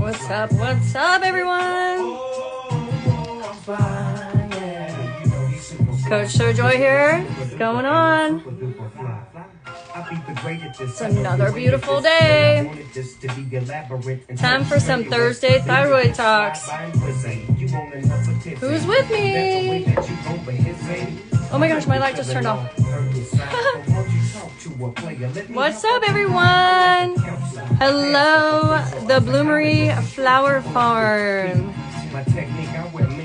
What's up? What's up, everyone? Coach Sarahjoy here. What's going on? It's another beautiful day. Time for some Thursday thyroid talks. Who's with me? Oh my gosh, my light just turned off. What's up, everyone? Hello, the Bloomery Flower Farm.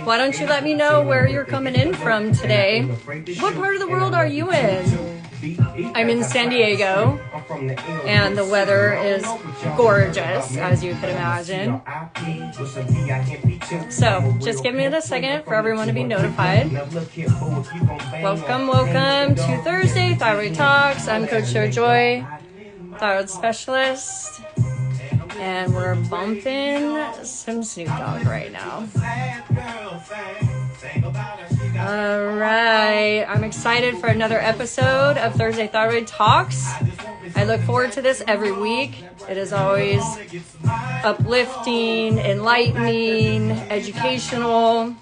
Why don't you let me know where you're coming in from today? What part of the world are you in? I'm in San Diego, and the weather is gorgeous, as you could imagine. So, just give me a second for everyone to be notified. Welcome to Thursday Thyroid Talks. I'm Coach Sarahjoy, thyroid specialist, and we're bumping some Snoop Dogg right now. All right, I'm excited for another episode of Thursday Thyroid Talks. I look forward to this every week. It is always uplifting, enlightening, educational,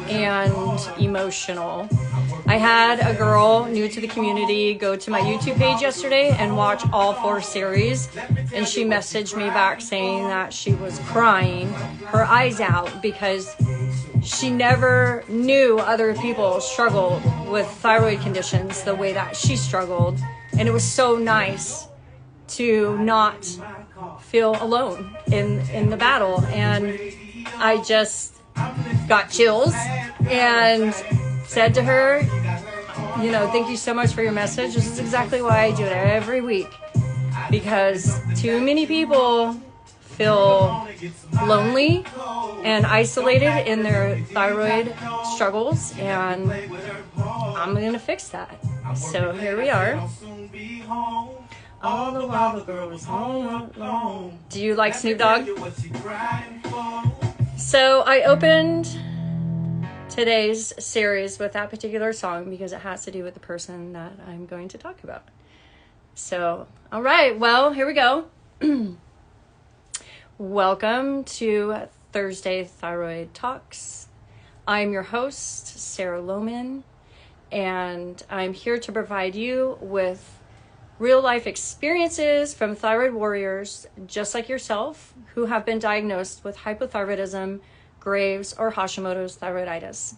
and emotional. I had a girl new to the community go to my YouTube page yesterday and watch all 4 series, and she messaged me back saying that she was crying her eyes out because she never knew other people struggled with thyroid conditions the way that she struggled, and it was so nice to not feel alone in the battle. And I just got chills and said to her, you know, thank you so much for your message. This is exactly why I do it every week, because too many people feel lonely and isolated in their thyroid struggles, and I'm going to fix that. So here we are. All the while the girl was home alone. Do you like Snoop Dogg? So I opened today's series with that particular song because it has to do with the person that I'm going to talk about. So, all right, well, here we go. Welcome to Thursday Thyroid Talks. I'm your host, Sarah Lohman, and I'm here to provide you with real life experiences from thyroid warriors just like yourself who have been diagnosed with hypothyroidism, Graves, or Hashimoto's thyroiditis.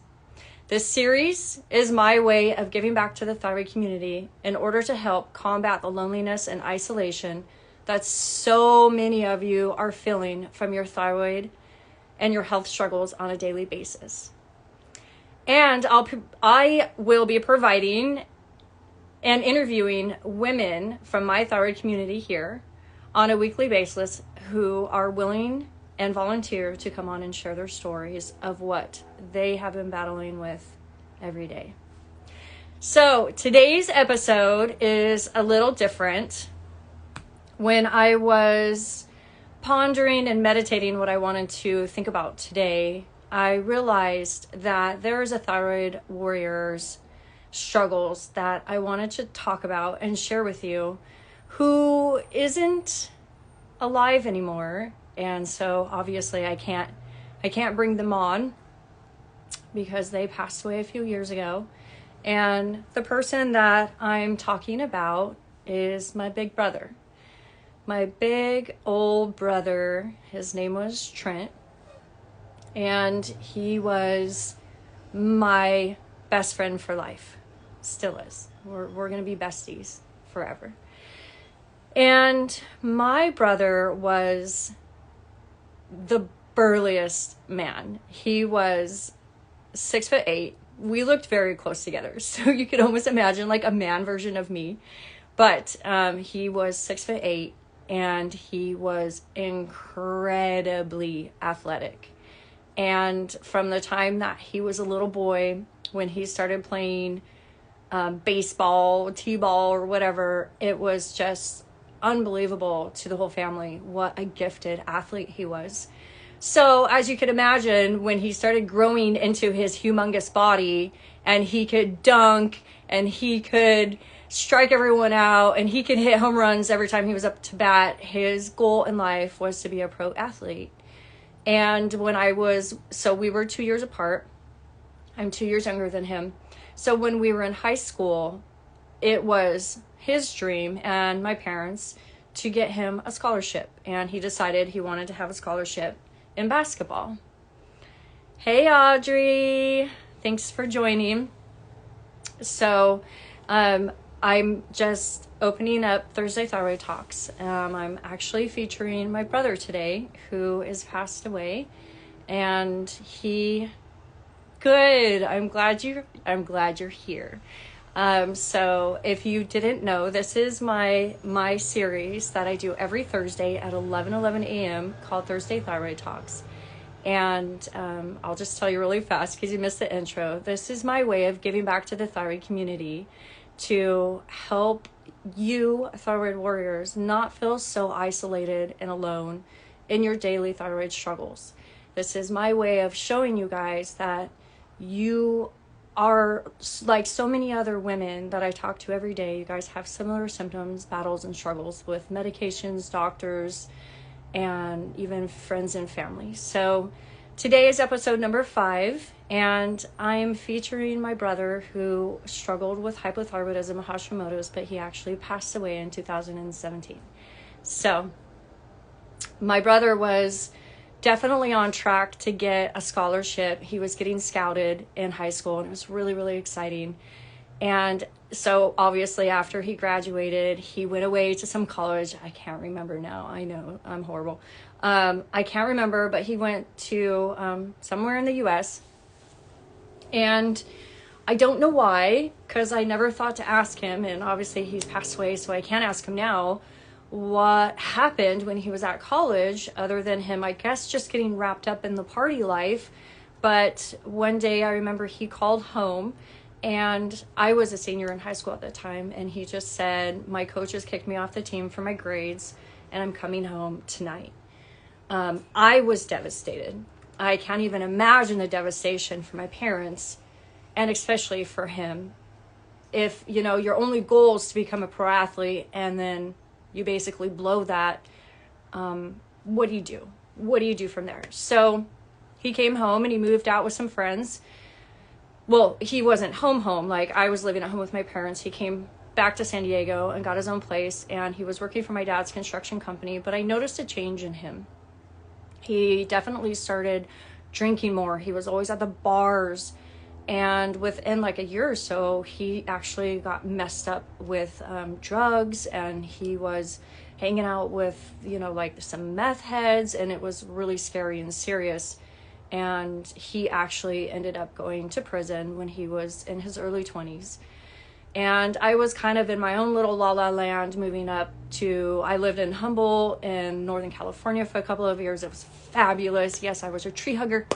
This series is my way of giving back to the thyroid community in order to help combat the loneliness and isolation that so many of you are feeling from your thyroid and your health struggles on a daily basis. And I will be providing and interviewing women from my thyroid community here on a weekly basis who are willing and volunteer to come on and share their stories of what they have been battling with every day. So today's episode is a little different. When I was pondering and meditating what I wanted to think about today, I realized that there is a thyroid warrior's struggles that I wanted to talk about and share with you who isn't alive anymore. And so obviously I can't bring them on because they passed away a few years ago. And the person that I'm talking about is my big brother. My big old brother, his name was Trent, and he was my best friend for life. Still is. We're going to be besties forever. And my brother was the burliest man. He was 6'8". We looked very close together, so you could almost imagine like a man version of me. But he was 6'8", and he was incredibly athletic. And from the time that he was a little boy, when he started playing baseball, t-ball, or whatever, it was just unbelievable to the whole family what a gifted athlete he was. So as you could imagine, when he started growing into his humongous body and he could dunk and he could strike everyone out, and he could hit home runs every time he was up to bat. His goal in life was to be a pro athlete. And so we were 2 years apart. I'm 2 years younger than him. So when we were in high school, it was his dream and my parents to get him a scholarship. And he decided he wanted to have a scholarship in basketball. Hey, Audrey. Thanks for joining. So I'm just opening up Thursday Thyroid Talks. I'm actually featuring my brother today, who is passed away. And good. I'm glad you're here. So if you didn't know, this is my series that I do every Thursday at 11 a.m. called Thursday Thyroid Talks. And I'll just tell you really fast because you missed the intro. This is my way of giving back to the thyroid community to help you thyroid warriors not feel so isolated and alone in your daily thyroid struggles. This is my way of showing you guys that you are like so many other women that I talk to every day. You guys have similar symptoms, battles, and struggles with medications, doctors, and even friends and family. So today is episode number 5, and I'm featuring my brother who struggled with hypothyroidism and Hashimoto's, but he actually passed away in 2017. So my brother was definitely on track to get a scholarship. He was getting scouted in high school, and it was really, really exciting. And so obviously after he graduated, he went away to some college. I can't remember now. I know I'm horrible. I can't remember, but he went to somewhere in the US. And I don't know why, because I never thought to ask him. And obviously he's passed away, so I can't ask him now what happened when he was at college, other than him, I guess, just getting wrapped up in the party life. But one day I remember he called home, and I was a senior in high school at the time, and he just said, my coaches kicked me off the team for my grades, and I'm coming home tonight. I was devastated. I can't even imagine the devastation for my parents, and especially for him. If, your only goal is to become a pro athlete, and then you basically blow that, what do you do? What do you do from there? So he came home and he moved out with some friends. Well, he wasn't home. Like, I was living at home with my parents. He came back to San Diego and got his own place, and he was working for my dad's construction company. But I noticed a change in him. He definitely started drinking more. He was always at the bars. And within like a year or so, he actually got messed up with drugs, and he was hanging out with, like some meth heads, and it was really scary and serious. And he actually ended up going to prison when he was in his early 20s. And I was kind of in my own little la-la land moving up I lived in Humboldt in Northern California for a couple of years. It was fabulous. Yes, I was a tree hugger.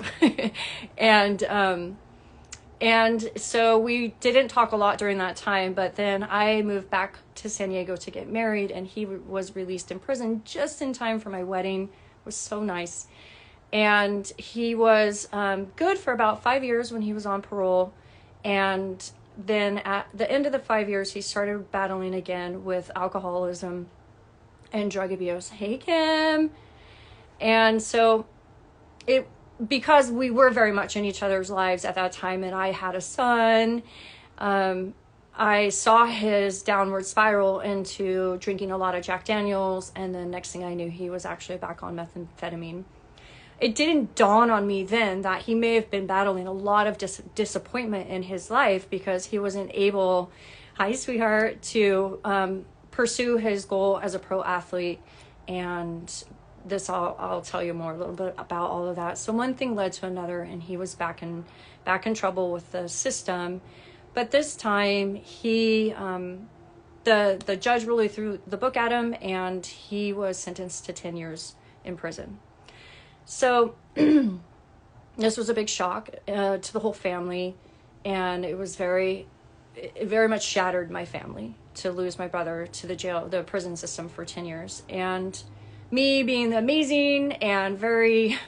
And so we didn't talk a lot during that time, but then I moved back to San Diego to get married, and he was released in prison just in time for my wedding. It was so nice. And he was good for about 5 years when he was on parole. And then at the end of the 5 years, he started battling again with alcoholism and drug abuse. Hey, Kim. And so because we were very much in each other's lives at that time, and I had a son, I saw his downward spiral into drinking a lot of Jack Daniels, and then next thing I knew, he was actually back on methamphetamine. It didn't dawn on me then that he may have been battling a lot of disappointment in his life because he wasn't able, hi sweetheart, to pursue his goal as a pro athlete. And this I'll tell you more a little bit about all of that. So one thing led to another, and he was back in trouble with the system. But this time he the judge really threw the book at him, and he was sentenced to 10 years in prison. So this was a big shock to the whole family, and it was very much shattered my family to lose my brother to the prison system for 10 years. And me being the amazing and very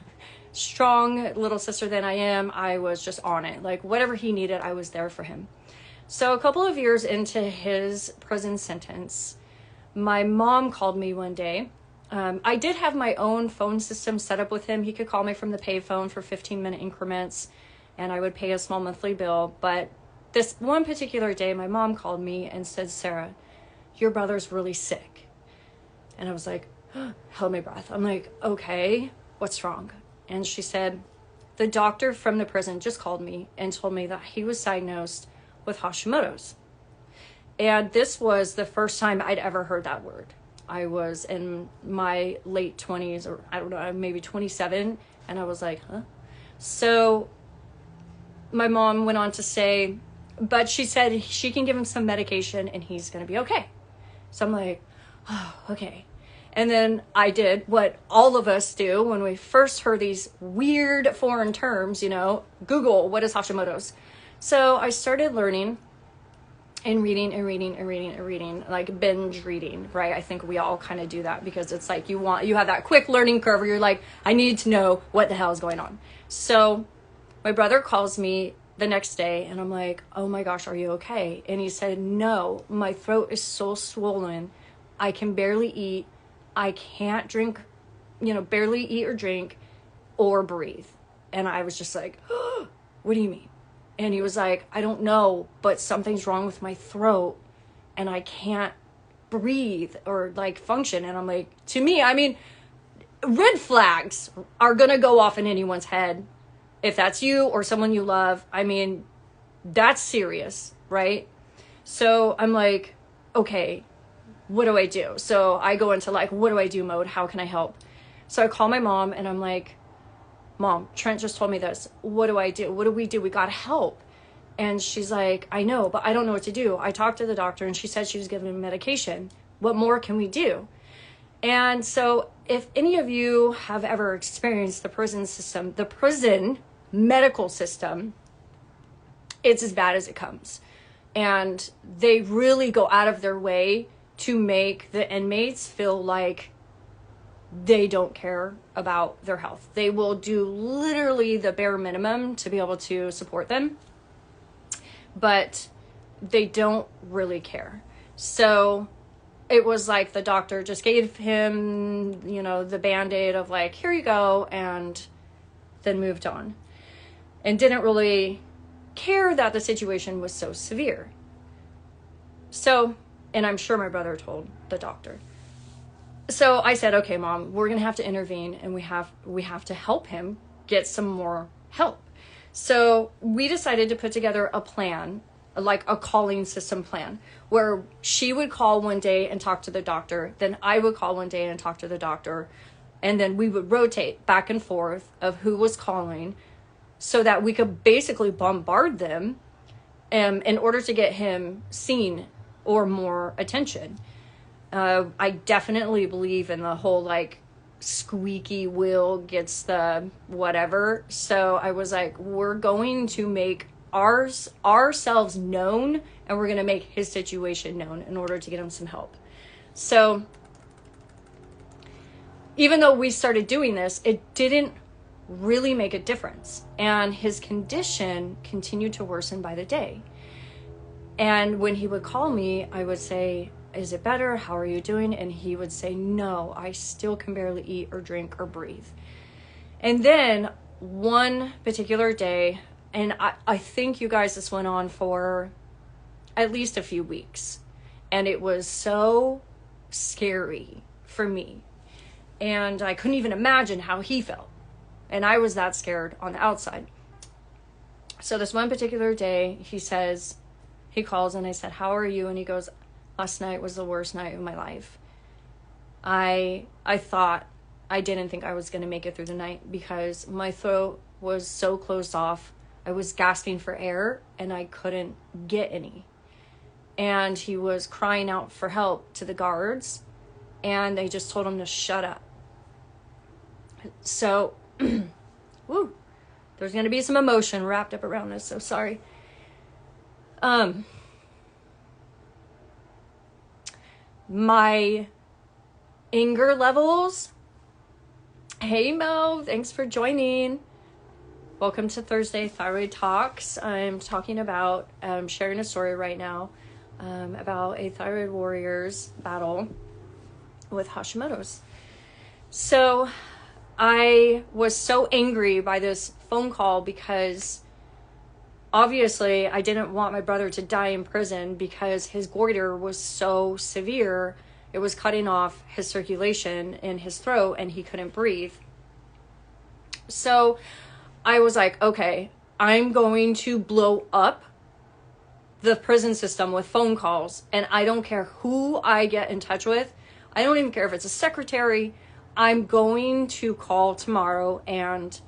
strong little sister that I am, I was just on it. Like, whatever he needed, I was there for him. So a couple of years into his prison sentence, my mom called me one day. I did have my own phone system set up with him. He could call me from the payphone for 15-minute increments, and I would pay a small monthly bill. But this one particular day, my mom called me and said, Sarah, your brother's really sick. And I was like, held my breath. I'm like, okay, what's wrong? And she said, the doctor from the prison just called me and told me that he was diagnosed with Hashimoto's. And this was the first time I'd ever heard that word. I was in my late 20s, or I don't know, maybe 27. And I was like, huh? So my mom went on to say, but she said she can give him some medication and he's going to be okay. So I'm like, oh, okay. And then I did what all of us do when we first heard these weird foreign terms, Google, what is Hashimoto's? So I started learning and reading, like binge reading, right? I think we all kind of do that because it's like you have that quick learning curve where you're like, I need to know what the hell is going on. So my brother calls me the next day and I'm like, oh my gosh, are you okay? And he said, no, my throat is so swollen. I can barely eat. I can't drink, barely eat or drink or breathe. And I was just like, oh, what do you mean? And he was like, I don't know, but something's wrong with my throat and I can't breathe or like function. And I'm like, to me, I mean, red flags are going to go off in anyone's head. If that's you or someone you love, I mean, that's serious, right? So I'm like, okay, what do I do? So I go into like, what do I do mode? How can I help? So I call my mom and I'm like, Mom, Trent just told me this. What do I do? What do we do? We got to help. And she's like, I know, but I don't know what to do. I talked to the doctor and she said she was giving him medication. What more can we do? And so if any of you have ever experienced the prison system, the prison medical system, it's as bad as it comes. And they really go out of their way to make the inmates feel like they don't care about their health. They will do literally the bare minimum to be able to support them, but they don't really care. So it was like the doctor just gave him, the Band-Aid of like, here you go, and then moved on. And didn't really care that the situation was so severe. So, and I'm sure my brother told the doctor. So I said, okay, Mom, we're going to have to intervene and we have to help him get some more help. So we decided to put together a plan, like a calling system plan, where she would call one day and talk to the doctor. Then I would call one day and talk to the doctor. And then we would rotate back and forth of who was calling so that we could basically bombard them in order to get him seen or more attention. I definitely believe in the whole like squeaky wheel gets the whatever. So I was like, we're going to make ourselves known and we're going to make his situation known in order to get him some help. So even though we started doing this, it didn't really make a difference. And his condition continued to worsen by the day. And when he would call me, I would say, is it better? How are you doing? And he would say, no, I still can barely eat or drink or breathe. And then one particular day, and I think you guys, this went on for at least a few weeks. And it was so scary for me. And I couldn't even imagine how he felt. And I was that scared on the outside. So this one particular day, he calls and I said, how are you? And he goes, last night was the worst night of my life. I didn't think I was going to make it through the night because my throat was so closed off. I was gasping for air and I couldn't get any. And he was crying out for help to the guards and they just told him to shut up. So, woo, there's going to be some emotion wrapped up around this. So sorry. My anger levels. Hey Mo, thanks for joining. Welcome to Thursday Thyroid Talks. I'm talking about, sharing a story right now about a thyroid warrior's battle with Hashimoto's. So I was so angry by this phone call because obviously I didn't want my brother to die in prison because his goiter was so severe. It was cutting off his circulation in his throat and he couldn't breathe. So I was like, okay, I'm going to blow up the prison system with phone calls, and I don't care who I get in touch with. I don't even care if it's a secretary. I'm going to call tomorrow and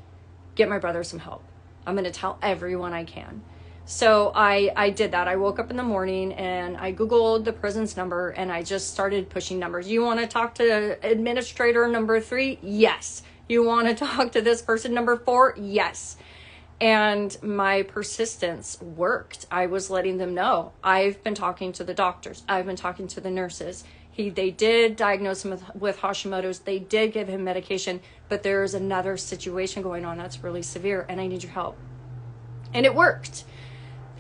get my brother some help. I'm going to tell everyone I can. So I did that. I woke up in the morning and I Googled the prison's number and I just started pushing numbers. You want to talk to administrator number 3? Yes. You want to talk to this person number 4? Yes. And my persistence worked. I was letting them know. I've been talking to the doctors. I've been talking to the nurses. They did diagnose him with Hashimoto's. They did give him medication, but there's another situation going on that's really severe and I need your help. And it worked.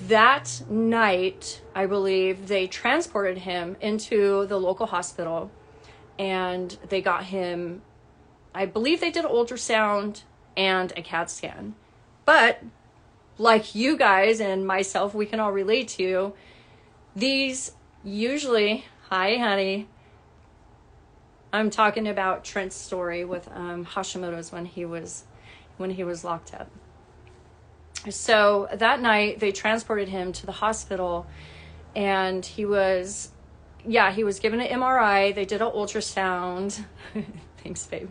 That night, I believe, they transported him into the local hospital and they got him, I believe they did an ultrasound and a CAT scan. But like you guys and myself, we can all relate to, these usually, hi honey, I'm talking about Trent's story with Hashimoto's when he was locked up. So that night they transported him to the hospital and he was given an MRI. They did an ultrasound. Thanks, babe.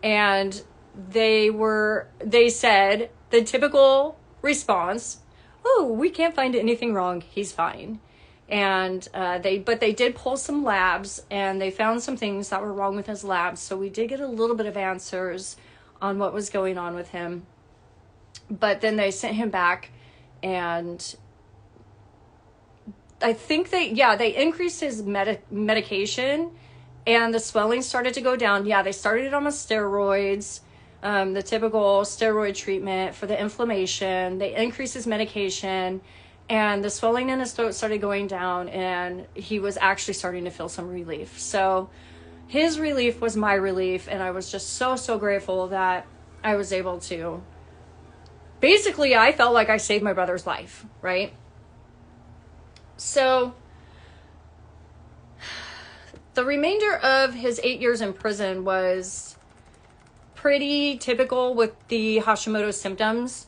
And they said the typical response, oh, we can't find anything wrong. He's fine. And they did pull some labs and they found some things that were wrong with his labs. So we did get a little bit of answers on what was going on with him. But then they sent him back and I think they increased his medication and the swelling started to go down. Yeah, they started him on steroids, the typical steroid treatment for the inflammation. They increased his medication and the swelling in his throat started going down and he was actually starting to feel some relief. So his relief was my relief and I was just so grateful that I was able to. Basically, I felt like I saved my brother's life, right? So the remainder of his 8 years in prison was pretty typical with the Hashimoto symptoms.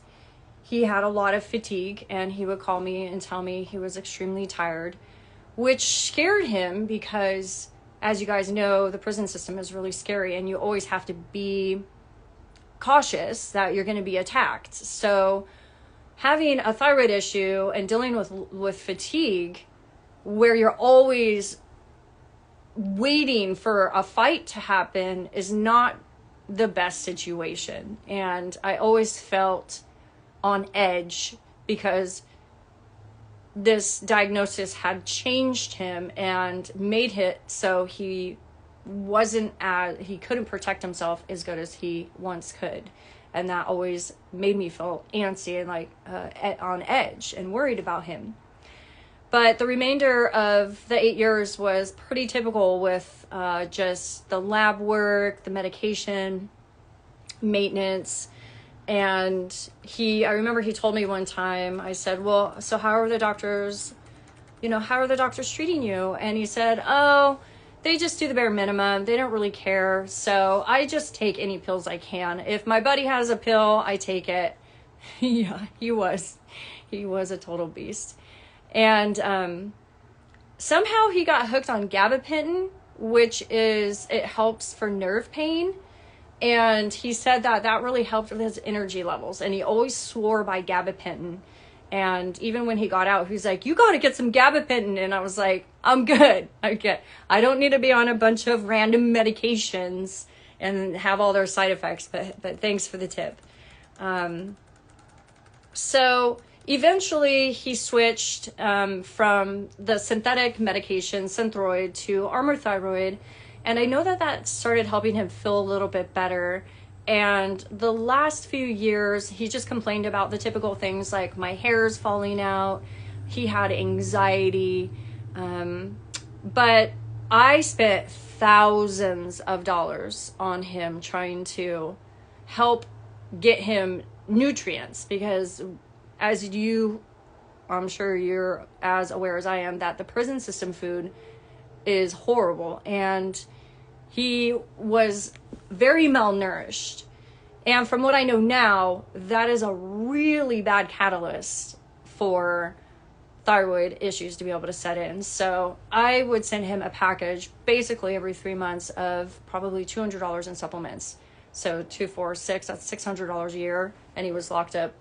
He had a lot of fatigue and he would call me and tell me he was extremely tired, which scared him because, as you guys know, the prison system is really scary and you always have to be cautious that you're going to be attacked. So having a thyroid issue and dealing with fatigue where you're always waiting for a fight to happen is not the best situation. And I always felt on edge because this diagnosis had changed him and made it so he couldn't protect himself as good as he once could. And that always made me feel antsy and like on edge and worried about him. But the remainder of the 8 years was pretty typical with just the lab work, the medication, maintenance. And I remember he told me one time, I said, well, so how are the doctors treating you? And he said, oh, they just do the bare minimum. They don't really care. So I just take any pills I can. If my buddy has a pill, I take it. Yeah, he was a total beast. And somehow he got hooked on gabapentin, which it helps for nerve pain. And he said that really helped with his energy levels. And he always swore by gabapentin. And even when he got out, he was like, you got to get some gabapentin. And I was like, I'm good. I don't need to be on a bunch of random medications and have all their side effects. But thanks for the tip. So eventually he switched from the synthetic medication, Synthroid, to Armour Thyroid. And I know that started helping him feel a little bit better. And the last few years, he just complained about the typical things like my hair's falling out. He had anxiety. But I spent thousands of dollars on him trying to help get him nutrients, because I'm sure you're as aware as I am that the prison system food is horrible, and he was very malnourished. And from what I know now, that is a really bad catalyst for thyroid issues to be able to set in. So I would send him a package basically every 3 months of probably $200 in supplements. So 2, 4, 6, that's $600 a year. And he was locked up.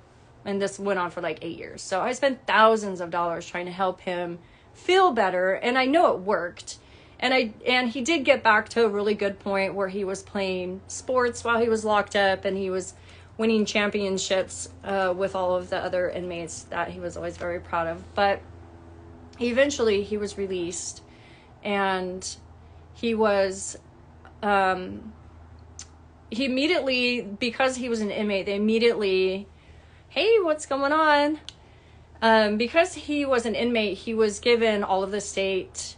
And this went on for like 8 years. So I spent thousands of dollars trying to help him feel better. And I know it worked. And he did get back to a really good point where he was playing sports while he was locked up, and he was winning championships with all of the other inmates that he was always very proud of. But eventually he was released, and he immediately, because he was an inmate, they immediately, hey, what's going on? Because he was an inmate, he was given all of the state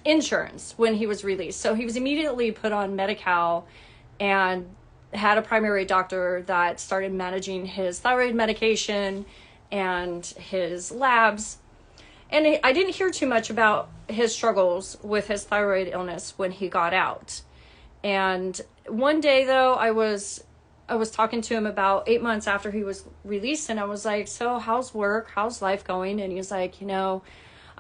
insurance when he was released. So he was immediately put on Medi-Cal and had a primary doctor that started managing his thyroid medication and his labs. And I didn't hear too much about his struggles with his thyroid illness when he got out. And one day though, I was talking to him about 8 months after he was released, and I was like, so how's work? How's life going? And he was like,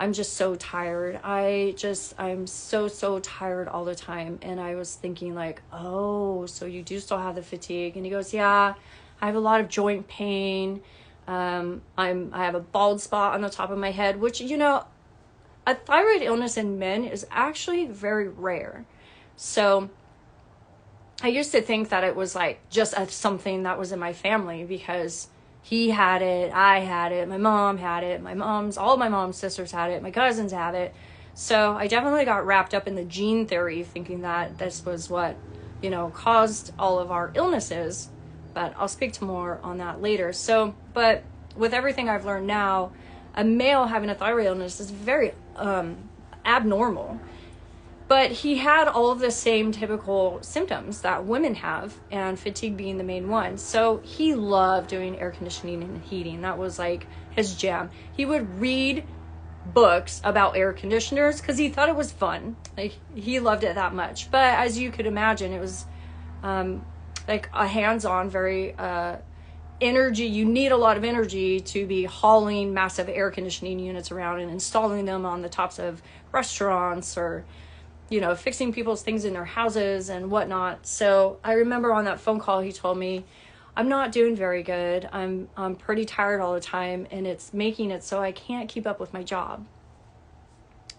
I'm just so tired. I'm so tired all the time. And I was thinking like, oh, so you do still have the fatigue? And he goes, yeah, I have a lot of joint pain. I have a bald spot on the top of my head, which, a thyroid illness in men is actually very rare. So I used to think that it was like just something that was in my family, because he had it, I had it, my mom had it, all my mom's sisters had it, my cousins had it. So I definitely got wrapped up in the gene theory, thinking that this was what, caused all of our illnesses. But I'll speak to more on that later. So, but with everything I've learned now, a male having a thyroid illness is very abnormal. But he had all of the same typical symptoms that women have, and fatigue being the main one. So he loved doing air conditioning and heating. That was like his jam. He would read books about air conditioners because he thought it was fun. Like, he loved it that much. But as you could imagine, it was like a hands-on, very energy. You need a lot of energy to be hauling massive air conditioning units around and installing them on the tops of restaurants, or fixing people's things in their houses and whatnot. So I remember on that phone call, he told me, I'm not doing very good. I'm pretty tired all the time, and it's making it so I can't keep up with my job.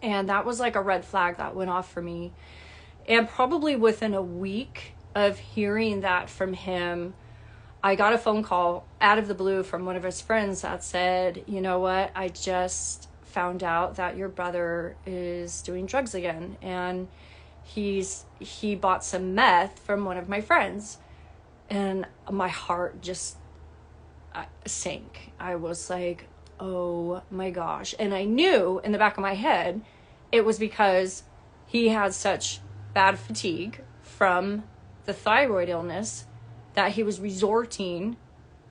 And that was like a red flag that went off for me. And probably within a week of hearing that from him, I got a phone call out of the blue from one of his friends that said, you know what, I just found out that your brother is doing drugs again, and he bought some meth from one of my friends. And my heart just sank. I was like, oh my gosh. And I knew in the back of my head it was because he had such bad fatigue from the thyroid illness that he was resorting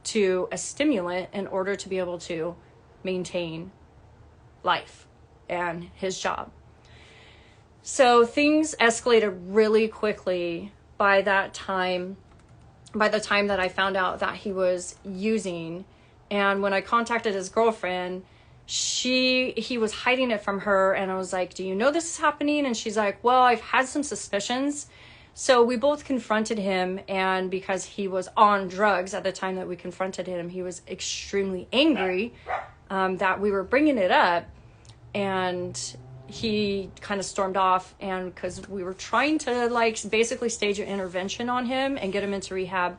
to a stimulant in order to be able to maintain life and his job. So things escalated really quickly by the time that I found out that he was using. And when I contacted his girlfriend, he was hiding it from her, and I was like, do you know this is happening? And she's like, well, I've had some suspicions. So we both confronted him, and because he was on drugs at the time that we confronted him, he was extremely angry that we were bringing it up, and he kind of stormed off. And because we were trying to basically stage an intervention on him and get him into rehab,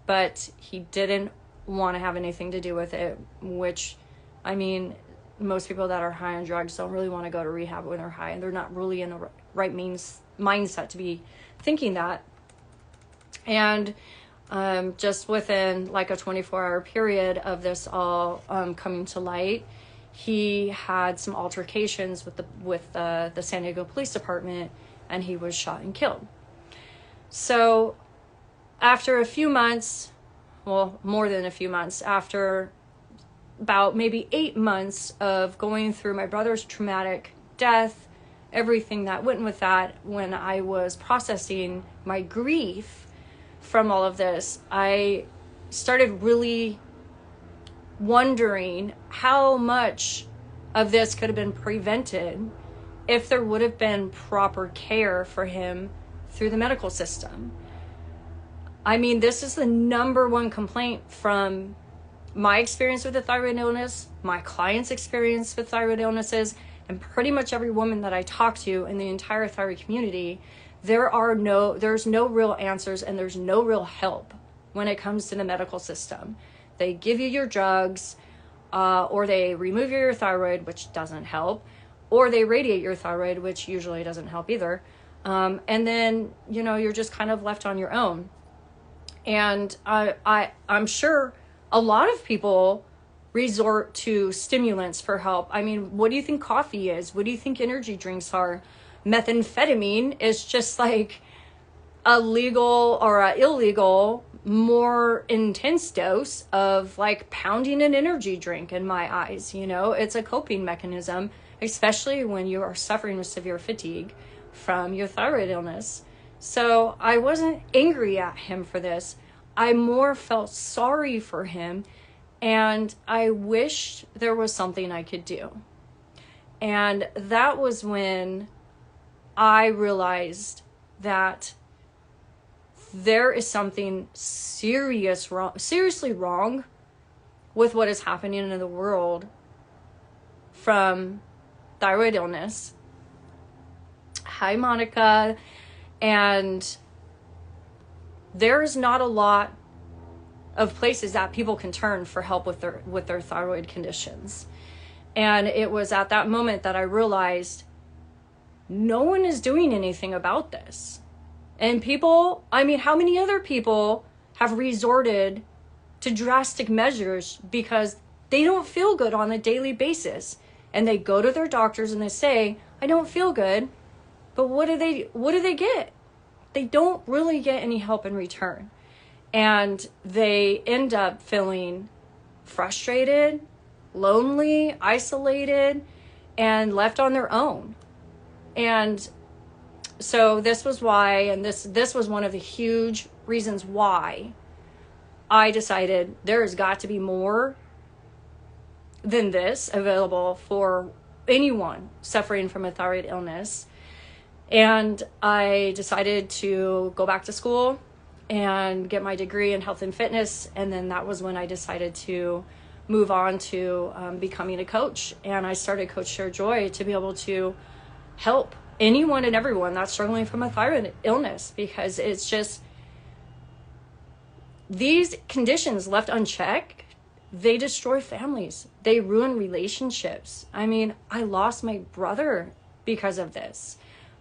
but he didn't want to have anything to do with it, which, I mean, most people that are high on drugs don't really want to go to rehab when they're high, and they're not really in the right mindset to be thinking that. And just within like a 24-hour period of this all coming to light, he had some altercations with the San Diego Police Department, and he was shot and killed. So after a few months, well, more than a few months, after about maybe 8 months of going through my brother's traumatic death, everything that went with that, when I was processing my grief from all of this, I started really wondering how much of this could have been prevented if there would have been proper care for him through the medical system. I mean, this is the number one complaint from my experience with the thyroid illness, my clients' experience with thyroid illnesses, and pretty much every woman that I talk to in the entire thyroid community. There's no real answers, and there's no real help when it comes to the medical system. They give you your drugs, or they remove your thyroid, which doesn't help, or they radiate your thyroid, which usually doesn't help either. And then, you're just kind of left on your own. And I'm sure a lot of people resort to stimulants for help. I mean, what do you think coffee is? What do you think energy drinks are? Methamphetamine is just like a legal or a illegal, more intense dose of like pounding an energy drink in my eyes. It's a coping mechanism, especially when you are suffering with severe fatigue from your thyroid illness. So I wasn't angry at him for this. I more felt sorry for him, and I wished there was something I could do. And that was when I realized that there is something seriously wrong with what is happening in the world from thyroid illness. Hi, Monica. And there's not a lot of places that people can turn for help with their thyroid conditions. And it was at that moment that I realized no one is doing anything about this. And how many other people have resorted to drastic measures because they don't feel good on a daily basis? And they go to their doctors and they say, I don't feel good. But what do they get? They don't really get any help in return. And they end up feeling frustrated, lonely, isolated, and left on their own. And so this was why, and this was one of the huge reasons why I decided there has got to be more than this available for anyone suffering from a thyroid illness. And I decided to go back to school and get my degree in health and fitness. And then that was when I decided to move on to becoming a coach. And I started coachsarahjoy to be able to help anyone and everyone that's struggling from a thyroid illness, because it's just these conditions left unchecked, they destroy families. They ruin relationships. I mean, I lost my brother because of this.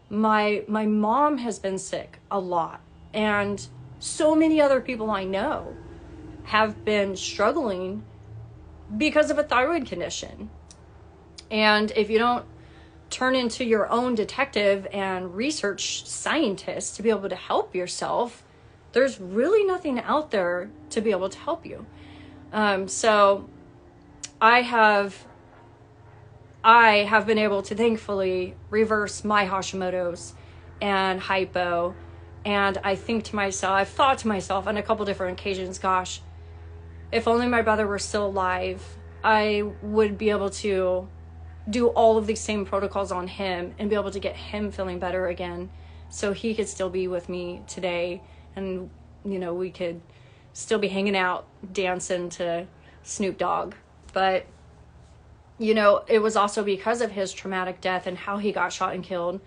My mom has been sick a lot, and so many other people I know have been struggling because of a thyroid condition. And if you don't turn into your own detective and research scientist to be able to help yourself, there's really nothing out there to be able to help you. So I have been able to thankfully reverse my Hashimotos and hypo. And I've thought to myself on a couple different occasions, gosh, if only my brother were still alive, I would be able to do all of these same protocols on him and be able to get him feeling better again, so he could still be with me today. And, we could still be hanging out, dancing to Snoop Dogg. But, it was also because of his traumatic death and how he got shot and killed,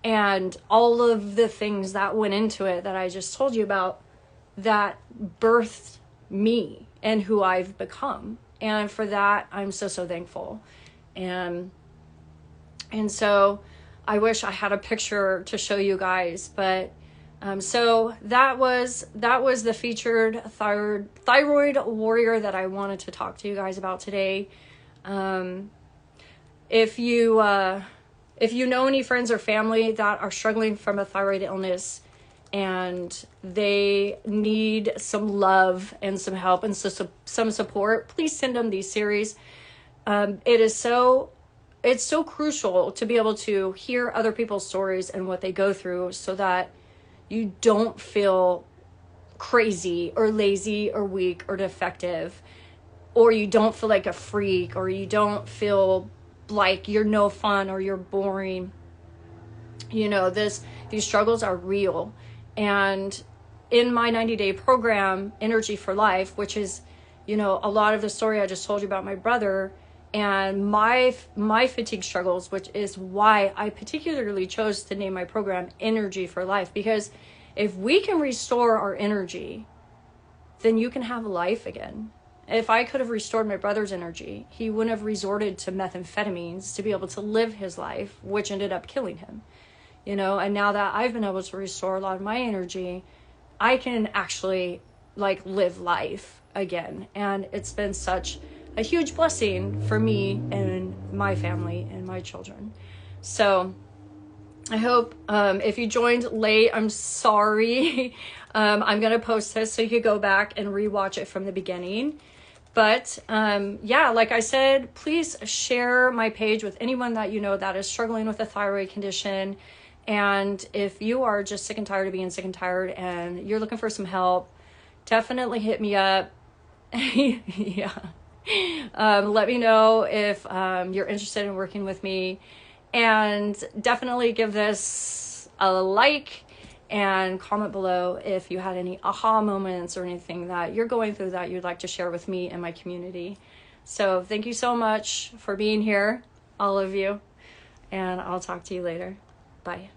and all of the things that went into it that I just told you about, that birthed me and who I've become. And for that, I'm so thankful. And so I wish I had a picture to show you guys, but So that was the featured thyroid warrior that I wanted to talk to you guys about today. If you know any friends or family that are struggling from a thyroid illness and they need some love and some help and some support, please send them these series. It's so crucial to be able to hear other people's stories and what they go through so that you don't feel crazy or lazy or weak or defective, or you don't feel like a freak, or you don't feel like you're no fun or you're boring. These struggles are real. And in my 90-day program, Energy for Life, which is, a lot of the story I just told you about my brother and my fatigue struggles, which is why I particularly chose to name my program Energy for Life, because if we can restore our energy, then you can have life again. If I could have restored my brother's energy, he wouldn't have resorted to methamphetamines to be able to live his life, which ended up killing him. And now that I've been able to restore a lot of my energy, I can actually live life again. And it's been such a huge blessing for me and my family and my children. So I hope, if you joined late, I'm sorry. I'm going to post this so you could go back and rewatch it from the beginning. But like I said, please share my page with anyone that you know that is struggling with a thyroid condition. And if you are just sick and tired of being sick and tired and you're looking for some help, definitely hit me up. Yeah. Let me know if you're interested in working with me, and definitely give this a like and comment below if you had any aha moments or anything that you're going through that you'd like to share with me and my community. So thank you so much for being here, all of you, and I'll talk to you later. Bye.